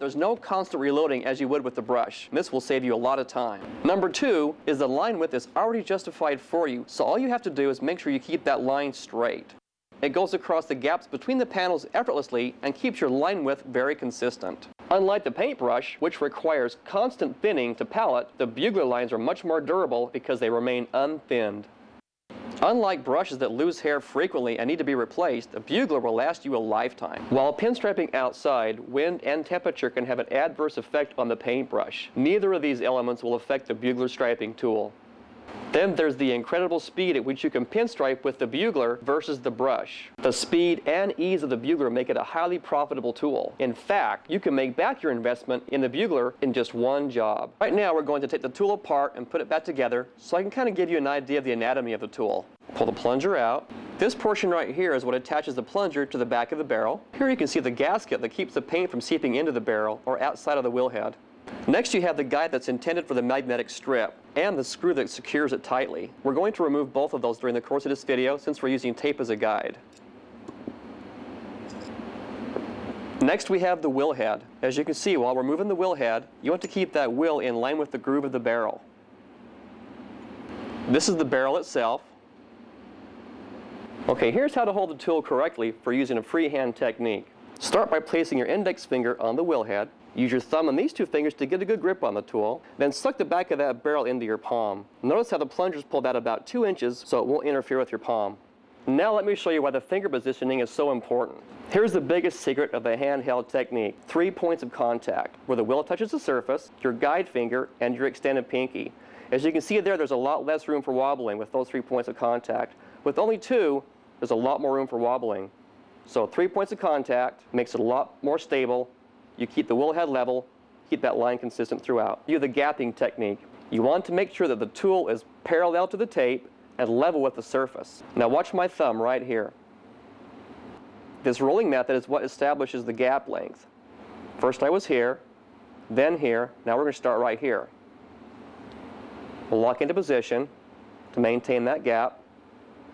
there's no constant reloading as you would with the brush. This will save you a lot of time. Number 2 is the line width is already justified for you, so all you have to do is make sure you keep that line straight. It goes across the gaps between the panels effortlessly and keeps your line width very consistent. Unlike the paintbrush, which requires constant thinning to palette, the Beugler lines are much more durable because they remain unthinned. Unlike brushes that lose hair frequently and need to be replaced, a Beugler will last you a lifetime. While pinstriping outside, wind and temperature can have an adverse effect on the paintbrush. Neither of these elements will affect the Beugler striping tool. Then there's the incredible speed at which you can pinstripe with the Beugler versus the brush. The speed and ease of the Beugler make it a highly profitable tool. In fact, you can make back your investment in the Beugler in just one job. Right now we're going to take the tool apart and put it back together so I can kind of give you an idea of the anatomy of the tool. Pull the plunger out. This portion right here is what attaches the plunger to the back of the barrel. Here you can see the gasket that keeps the paint from seeping into the barrel or outside of the wheel head. Next you have the guide that's intended for the magnetic strip and the screw that secures it tightly. We're going to remove both of those during the course of this video since we're using tape as a guide. Next we have the wheel head. As you can see, while we're moving the wheel head, you want to keep that wheel in line with the groove of the barrel. This is the barrel itself. Okay, here's how to hold the tool correctly for using a freehand technique. Start by placing your index finger on the wheel head. Use your thumb and these two fingers to get a good grip on the tool. Then suck the back of that barrel into your palm. Notice how the plunger is pulled out about 2 inches so it won't interfere with your palm. Now let me show you why the finger positioning is so important. Here's the biggest secret of the handheld technique. 3 points of contact, where the wheel touches the surface, your guide finger, and your extended pinky. As you can see there's a lot less room for wobbling with those 3 points of contact. With only 2, there's a lot more room for wobbling. So 3 points of contact makes it a lot more stable. You keep the wheel head level, keep that line consistent throughout. You have the gapping technique. You want to make sure that the tool is parallel to the tape and level with the surface. Now watch my thumb right here. This rolling method is what establishes the gap length. First I was here, then here, now we're going to start right here. We'll lock into position to maintain that gap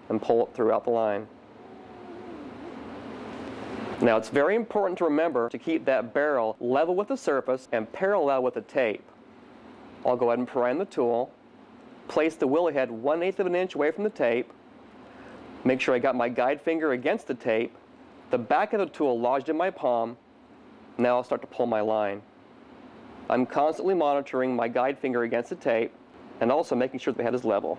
and pull it throughout the line. Now it's very important to remember to keep that barrel level with the surface and parallel with the tape. I'll go ahead and prime the tool, place the wheel head 1/8 of an inch away from the tape, make sure I got my guide finger against the tape, the back of the tool lodged in my palm. Now I'll start to pull my line. I'm constantly monitoring my guide finger against the tape and also making sure the head is level.